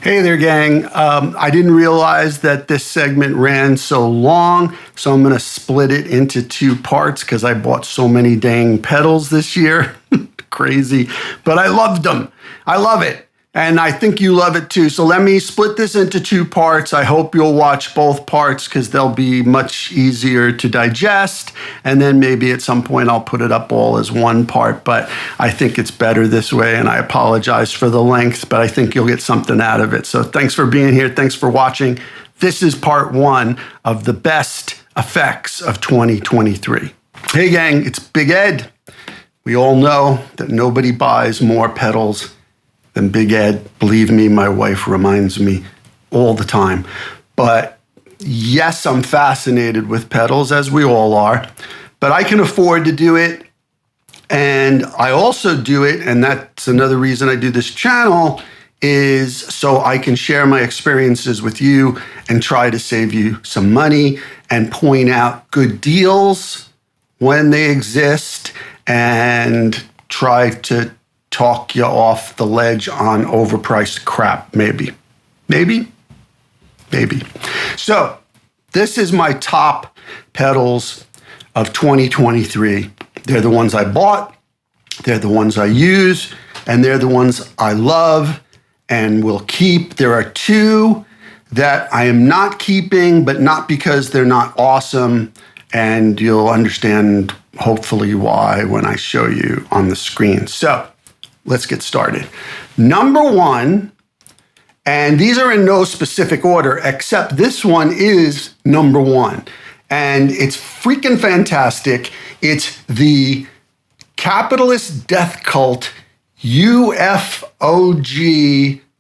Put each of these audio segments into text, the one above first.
Hey there, gang. I didn't realize that this segment ran so long, so I'm going to split it into two parts because I bought so many dang pedals this year. Crazy. But I loved them. I love it. And I think you love it too. So let me split this into two parts. I hope you'll watch both parts because they'll be much easier to digest. And then maybe at some point I'll put it up all as one part. But I think it's better this way. And I apologize for the length, but I think you'll get something out of it. So thanks for being here. Thanks for watching. This is part one of the best effects of 2023. Hey gang, it's Big Ed. We all know that nobody buys more pedals than Big Ed. Believe me, my wife reminds me all the time. But yes, I'm fascinated with pedals, as we all are, but I can afford to do it. And I also do it, and that's another reason I do this channel, is so I can share my experiences with you and try to save you some money and point out good deals when they exist and try to talk you off the ledge on overpriced crap, maybe. So this is my top pedals of 2023. They're the ones I bought, they're the ones I use, and they're the ones I love and will keep. There are two that I am not keeping, but not because they're not awesome, and you'll understand hopefully why when I show you on the screen. So let's get started. Number one, and these are in no specific order, except this one is number one. And it's freaking fantastic. It's the capitalist death cult UFOG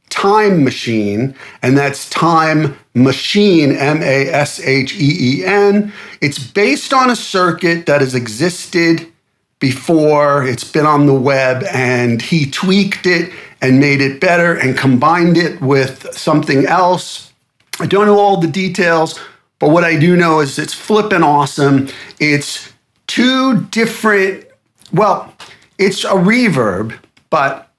Time Masheen, and that's Time Masheen, Masheen. It's based on a circuit that has existed before. It's been on the web, and he tweaked it and made it better and combined it with something else. I don't know all the details, but what I do know is it's flippin' awesome. It's two different, well, it's a reverb, but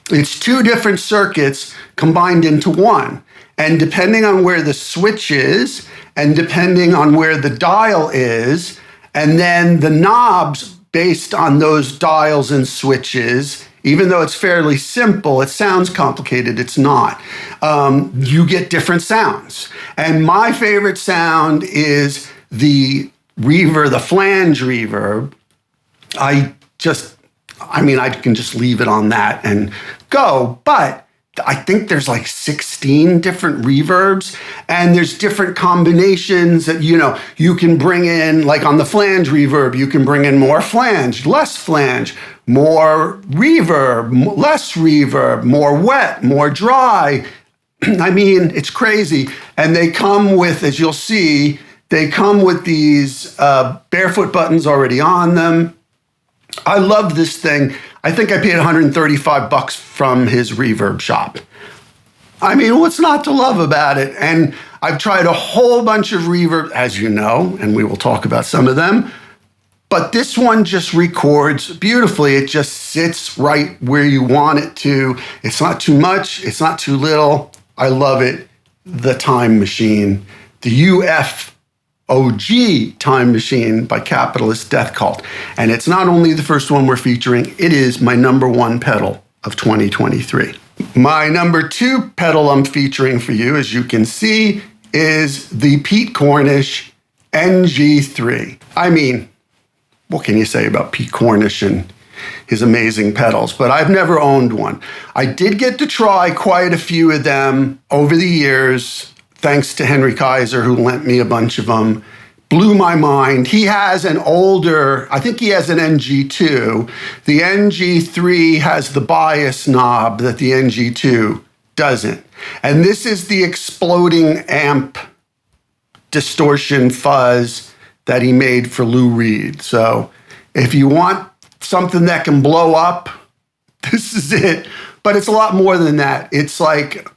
it's two different circuits combined into one. And depending on where the switch is, and depending on where the dial is, and then the knobs based on those dials and switches, even though it's fairly simple, it sounds complicated, it's not. You get different sounds. And my favorite sound is the reverb, the flange reverb. I can just leave it on that and go, but I think there's like 16 different reverbs, and there's different combinations that, you can bring in, like on the flange reverb, you can bring in more flange, less flange, more reverb, less reverb, more wet, more dry. I mean, it's crazy. And they come with, as you'll see, they come with these barefoot buttons already on them. I love this thing. I think I paid $135 from his reverb shop. I mean, what's not to love about it? And I've tried a whole bunch of reverb, as you know, and we will talk about some of them. But this one just records beautifully. It just sits right where you want it to. It's not too much. It's not too little. I love it. The Time Masheen. The UFOG Time Masheen by Capitalist Death Cult. And it's not only the first one we're featuring, it is my number one pedal of 2023. My number two pedal I'm featuring for you, as you can see, is the Pete Cornish NG3. I mean, what can you say about Pete Cornish and his amazing pedals? But I've never owned one. I did get to try quite a few of them over the years, thanks to Henry Kaiser, who lent me a bunch of them. Blew my mind. He has an older, I think he has an NG2. The NG3 has the bias knob that the NG2 doesn't. And this is the exploding amp distortion fuzz that he made for Lou Reed. So if you want something that can blow up, this is it. But it's a lot more than that. It's like,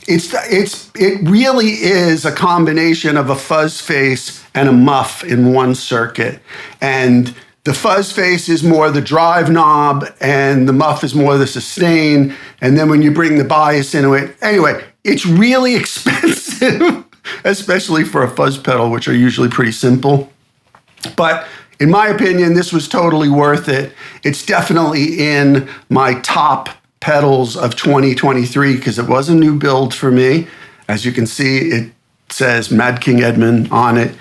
it really is a combination of a fuzz face and a muff in one circuit. And The fuzz face is more the drive knob, and the muff is more the sustain. And then when you bring the bias into it, anyway, it's really expensive, especially for a fuzz pedal, which are usually pretty simple. But in my opinion, this was totally worth it. It's definitely in my top pedals of 2023 because it was a new build for me. As you can see, it says Mad King Edmund on it.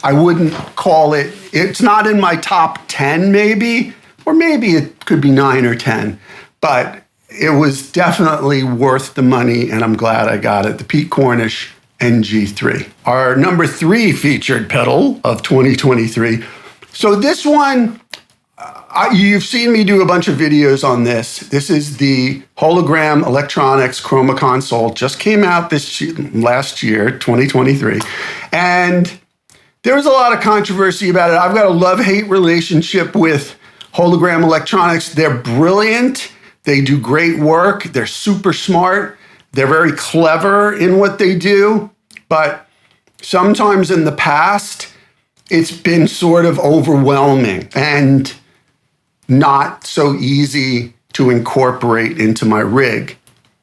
I wouldn't call it, it's not in my top 10 maybe, or maybe it could be 9 or 10, but it was definitely worth the money and I'm glad I got it. The Pete Cornish NG3. Our number 3 featured pedal of 2023. So this one, you've seen me do a bunch of videos on this. This is the Hologram Electronics Chroma console. Just came out last year, 2023. And there was a lot of controversy about it. I've got a love-hate relationship with Hologram Electronics. They're brilliant. They do great work. They're super smart. They're very clever in what they do. But sometimes in the past, it's been sort of overwhelming and not so easy to incorporate into my rig.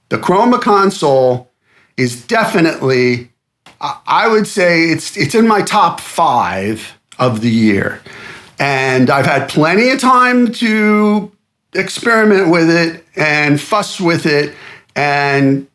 The Chroma console is definitely, I would say it's in my top 5 of the year. And I've had plenty of time to experiment with it and fuss with it and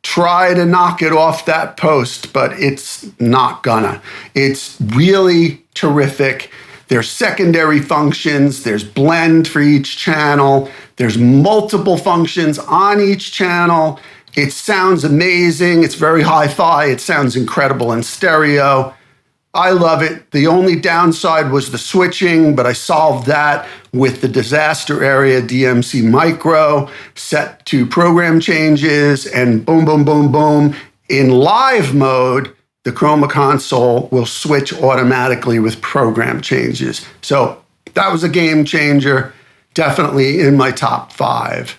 try to knock it off that post, but it's not gonna. It's really terrific. There's secondary functions, there's blend for each channel, there's multiple functions on each channel. It sounds amazing, it's very hi-fi, it sounds incredible in stereo. I love it. The only downside was the switching, but I solved that with the disaster area DMC Micro set to program changes and boom, boom, boom, boom. In live mode, the Chroma console will switch automatically with program changes. So that was a game changer, definitely in my top 5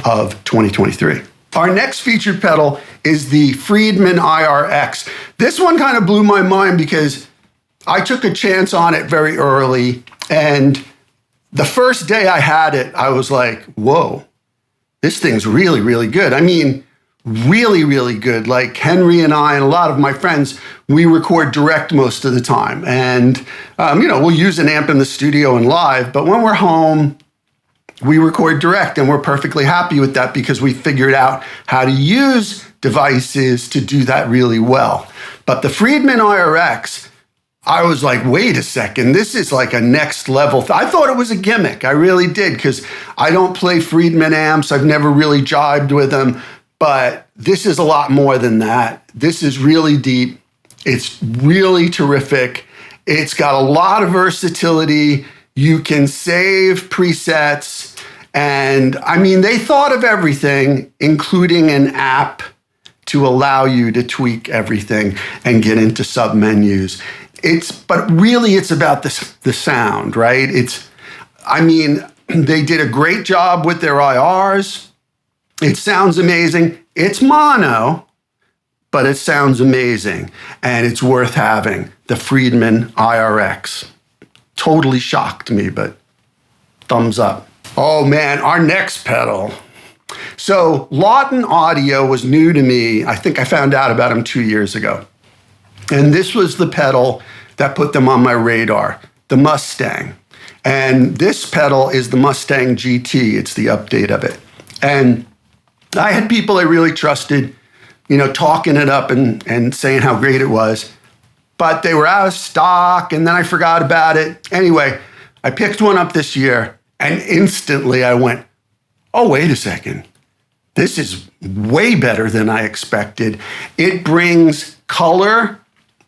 of 2023. Our next featured pedal is the Friedman IRX. This one kind of blew my mind because I took a chance on it very early. And the first day I had it, I was like, whoa, this thing's really, really good. I mean, really, really good. Like Henry and I and a lot of my friends, we record direct most of the time. And, we'll use an amp in the studio and live, but when we're home, we record direct and we're perfectly happy with that because we figured out how to use devices to do that really well. But the Friedman IRX, I was like, wait a second, this is like a next level. I thought it was a gimmick. I really did because I don't play Friedman amps. I've never really jibed with them, but this is a lot more than that. This is really deep. It's really terrific. It's got a lot of versatility. You can save presets. And I mean, they thought of everything, including an app to allow you to tweak everything and get into submenus. But really it's about the sound, right? They did a great job with their IRs. It sounds amazing. It's mono, but it sounds amazing. And it's worth having. The Friedman IRX. Totally shocked me, but thumbs up. Oh man, our next pedal. So Lon Audio was new to me. I think I found out about him 2 years ago. And this was the pedal that put them on my radar, the Mustang. And this pedal is the Mustang GT. It's the update of it. And I had people I really trusted, talking it up and saying how great it was. But they were out of stock, and then I forgot about it. Anyway, I picked one up this year, and instantly I went, oh, wait a second. This is way better than I expected. It brings color.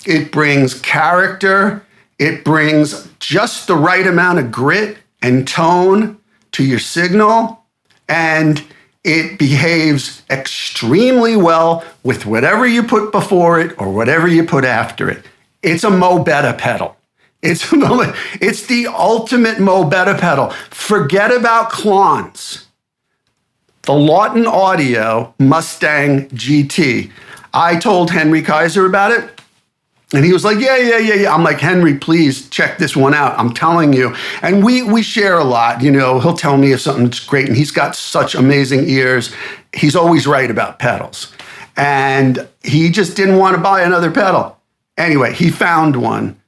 It brings character. It brings just the right amount of grit and tone to your signal. And it behaves extremely well with whatever you put before it or whatever you put after it. It's a Mo Betta pedal. It's the ultimate Mo Betta pedal. Forget about clones. The Lon Audio Mustang GT. I told Henry Kaiser about it. And he was like, yeah. I'm like, Henry, please check this one out. I'm telling you. And we share a lot. He'll tell me if something's great. And he's got such amazing ears. He's always right about pedals. And he just didn't want to buy another pedal. Anyway, he found one.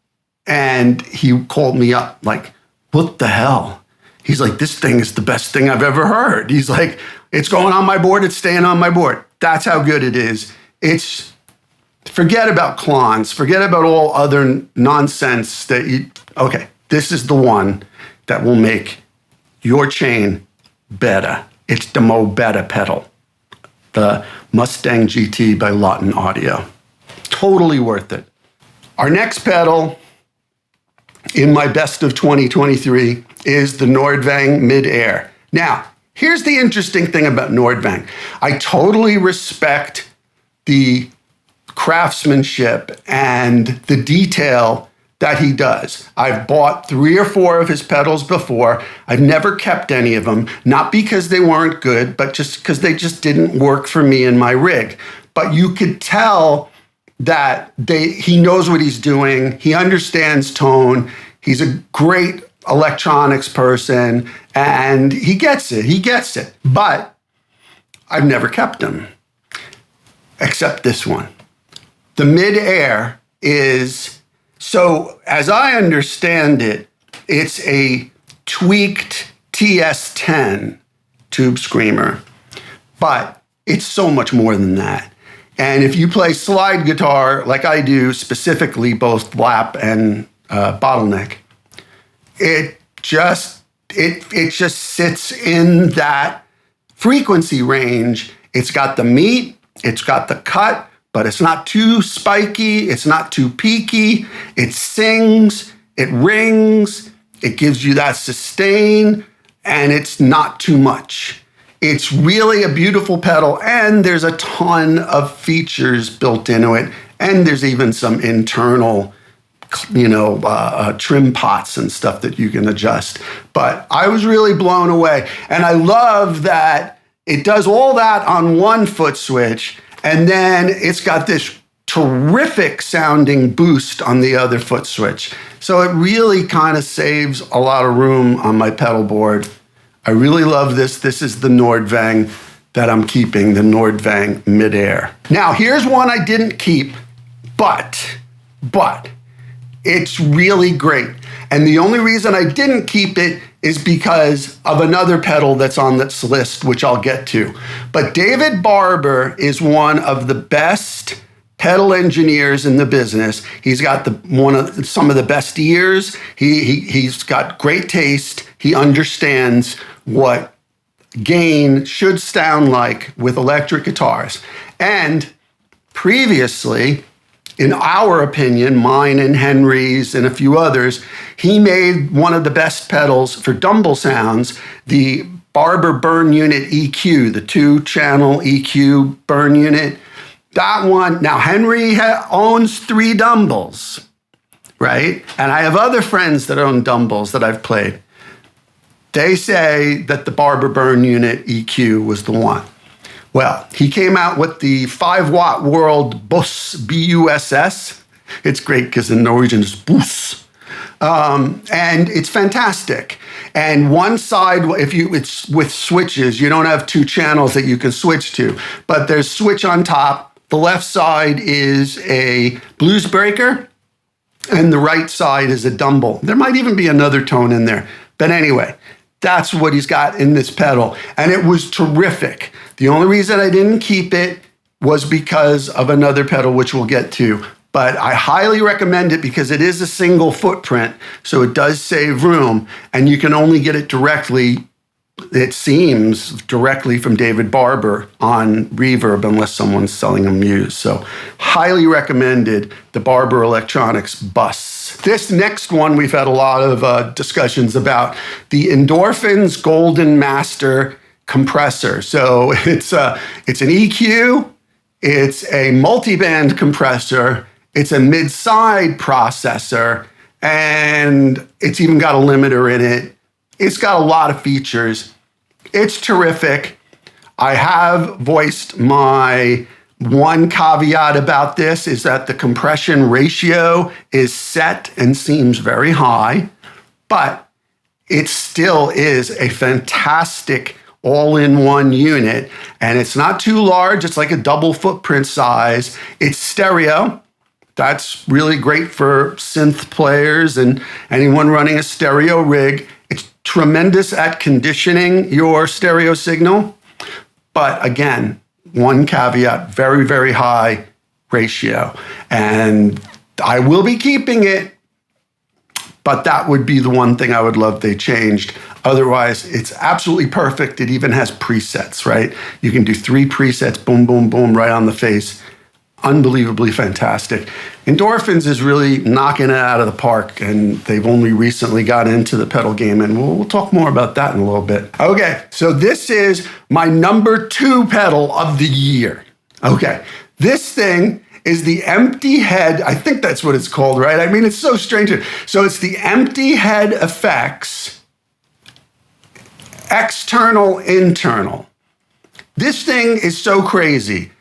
And he called me up like, what the hell? He's like, this thing is the best thing I've ever heard. He's like, it's going on my board. It's staying on my board. That's how good it is. Forget about clones. Forget about all other nonsense okay, this is the one that will make your chain better. It's the Mo Better pedal. The Mustang GT by Lon Audio. Totally worth it. Our next pedal in my best of 2023 is the Nordvang Mid Air. Now, here's the interesting thing about Nordvang. I totally respect the craftsmanship and the detail that he does. I've bought 3 or 4 of his pedals before. I've never kept any of them, not because they weren't good, but just because they just didn't work for me in my rig. But you could tell that he knows what he's doing. He understands tone. He's a great electronics person, and he gets it. But I've never kept them, except this one. The Mid Air is, so as I understand it, it's a tweaked TS10 tube screamer, but it's so much more than that. And if you play slide guitar like I do, specifically both lap and bottleneck, it just sits in that frequency range. It's got the meat, it's got the cut, but it's not too spiky, it's not too peaky. It sings, it rings, it gives you that sustain, and it's not too much. It's really a beautiful pedal, and there's a ton of features built into it, and there's even some internal trim pots and stuff that you can adjust. But I was really blown away. And I love that it does all that on one foot switch, and then it's got this terrific sounding boost on the other foot switch. So it really kind of saves a lot of room on my pedal board. I really love this. This is the Nordvang that I'm keeping, the Nordvang Mid Air. Now, here's one I didn't keep, but it's really great. And the only reason I didn't keep it is because of another pedal that's on this list, which I'll get to. But David Barber is one of the best pedal engineers in the business. He's got some of the best ears. He's got great taste. He understands what gain should sound like with electric guitars. And previously, in our opinion, mine and Henry's and a few others, he made one of the best pedals for Dumble sounds, the Barber Burn Unit EQ, the 2-channel EQ burn unit. That one, now Henry owns 3 Dumbles, right? And I have other friends that own Dumbles that I've played. They say that the Barber Burn Unit EQ was the one. Well, he came out with the 5-watt World Buss, B-U-S-S. It's great because in Norwegian it's Buss. And it's fantastic. And one side, it's with switches, you don't have 2 channels that you can switch to, but there's switch on top. The left side is a blues breaker, and the right side is a Dumble. There might even be another tone in there. But anyway, that's what he's got in this pedal. And it was terrific. The only reason I didn't keep it was because of another pedal, which we'll get to. But I highly recommend it because it is a single footprint, so it does save room. And you can only get it directly, it seems, directly from David Barber on Reverb, unless someone's selling them used. So highly recommended, the Barber Electronics Buss. This next one we've had a lot of discussions about, the Endorphins Golden Master Compressor. So it's an EQ, it's a multiband compressor, it's a mid-side processor, and it's even got a limiter in it. It's got a lot of features. It's terrific. I have voiced my One caveat about this is that the compression ratio is set and seems very high, but it still is a fantastic all-in-one unit, and it's not too large. It's like a double footprint size. It's stereo. That's really great for synth players and anyone running a stereo rig. It's tremendous at conditioning your stereo signal. But again, one caveat, very, very high ratio. And I will be keeping it, but that would be the one thing I would love they changed. Otherwise, it's absolutely perfect. It even has presets, right? You can do 3 presets, boom, boom, boom, right on the face. Unbelievably fantastic. Endorphins is really knocking it out of the park, and they've only recently got into the pedal game, and we'll talk more about that in a little bit. Okay, so this is my number 2 pedal of the year. Okay, this thing is the emptyhead. I think that's what it's called, right? I mean, it's so strange. So it's the emptyhead effects, external, internal. This thing is so crazy.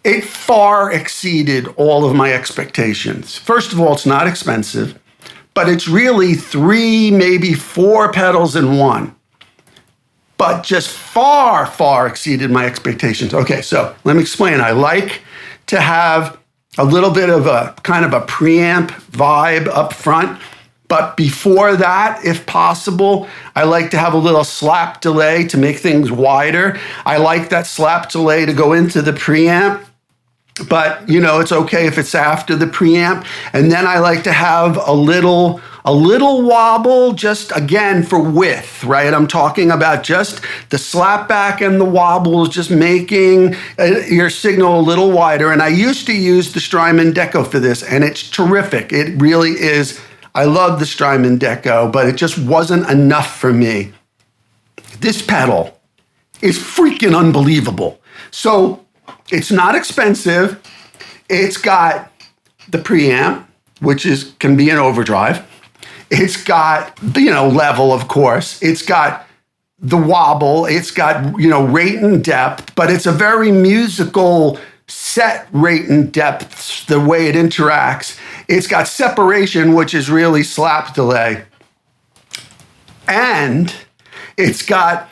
It far exceeded all of my expectations. First of all, it's not expensive, but it's really 3, maybe 4 pedals in one. But just far, far exceeded my expectations. Okay, so let me explain. I like to have a little bit of a kind of a preamp vibe up front. But before that, if possible, I like to have a little slap delay to make things wider. I like that slap delay to go into the preamp. But, you know, it's okay if it's after the preamp. And then I like to have a little wobble, just again for width, right? I'm talking about just the slapback and the wobbles, just making your signal a little wider. And I used to use the Strymon Deco for this, and it's terrific. It really is. I love the Strymon Deco, but it just wasn't enough for me. This pedal is freaking unbelievable. So it's not expensive. It's got the preamp, which can be an overdrive. It's got, level, of course. It's got the wobble. It's got, rate and depth, but it's a very musical set rate and depth, the way it interacts. It's got separation, which is really slap delay. And it's got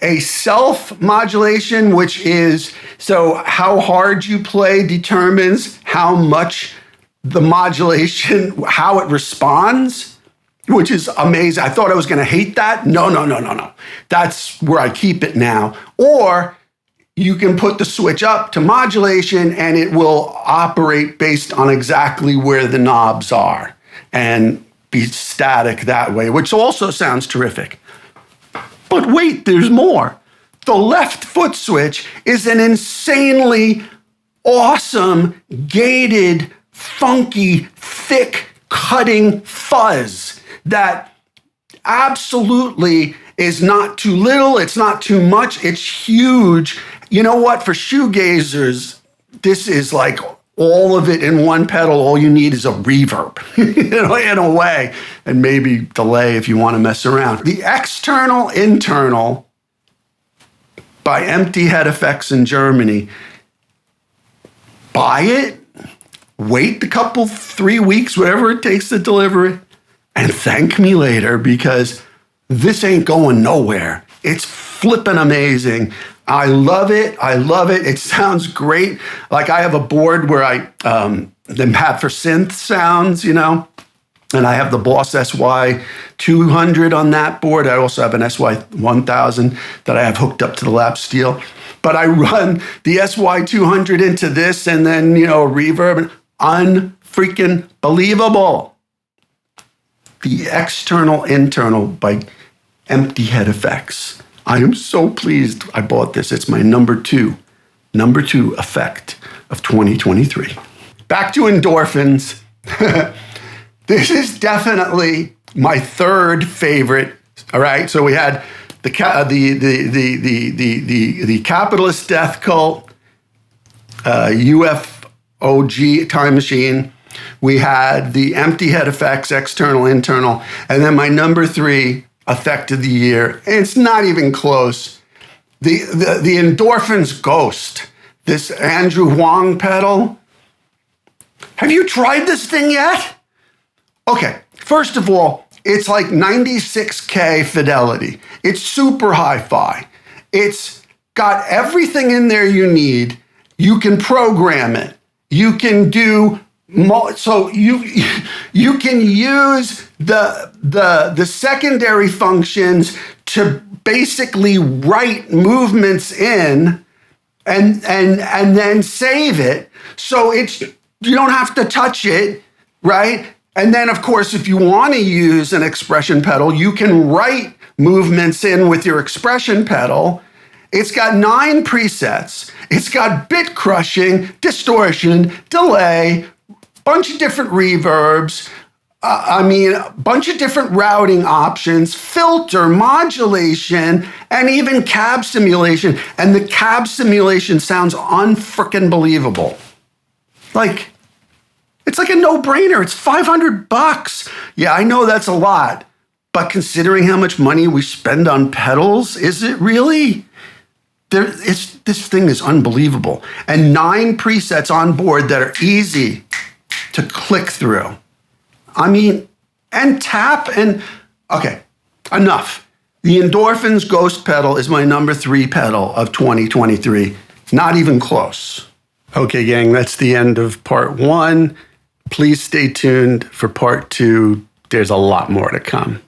a self-modulation, which is, so how hard you play determines how much the modulation, how it responds, which is amazing. I thought I was going to hate that. No. That's where I keep it now. Or you can put the switch up to modulation and it will operate based on exactly where the knobs are and be static that way, which also sounds terrific. But wait, there's more. The left foot switch is an insanely awesome, gated, funky, thick, cutting fuzz that absolutely is not too little, it's not too much, it's huge. You know what? For shoegazers, this is like all of it in one pedal. All you need is a reverb, in a way, and maybe delay if you want to mess around. The external, internal by Emptyhead Effects in Germany. Buy it, wait a couple, 3 weeks, whatever it takes to deliver it, and thank me later, because this ain't going nowhere. It's flippin' amazing. I love it. It sounds great. Like I have a board where I have for synth sounds, and I have the Boss SY200 on that board. I also have an SY1000 that I have hooked up to the lap steel. But I run the SY200 into this and then, a reverb. Unfreaking believable. The external, internal by Emptyhead Effects. I am so pleased I bought this. It's my number two effect of 2023. Back to endorphins. This is definitely my third favorite. All right, so we had the Capitalist Death Cult, UFOG Time Machine. We had the Emptyhead Effects, external, internal, and then my number 3 effect of the year. It's not even close. The Endorphins Ghost. this Andrew Huang pedal. Have you tried this thing yet? Okay, first of all, it's like 96K fidelity. It's super hi-fi. It's got everything in there you need. You can program it. You can do, so you can use the secondary functions to basically write movements in and then save it. So you don't have to touch it, right? And then, of course, if you want to use an expression pedal, you can write movements in with your expression pedal. It's got 9 presets. It's got bit crushing, distortion, delay, bunch of different reverbs, a bunch of different routing options, filter, modulation, and even cab simulation. And the cab simulation sounds unfrickin' believable. It's like a no-brainer. It's $500. Yeah, I know that's a lot, but considering how much money we spend on pedals, is it really? This thing is unbelievable. And 9 presets on board that are easy to click through. And tap and, okay, enough. The Endorphins Ghost pedal is my number 3 pedal of 2023. Not even close. Okay, gang, that's the end of part 1. Please stay tuned for part 2. There's a lot more to come.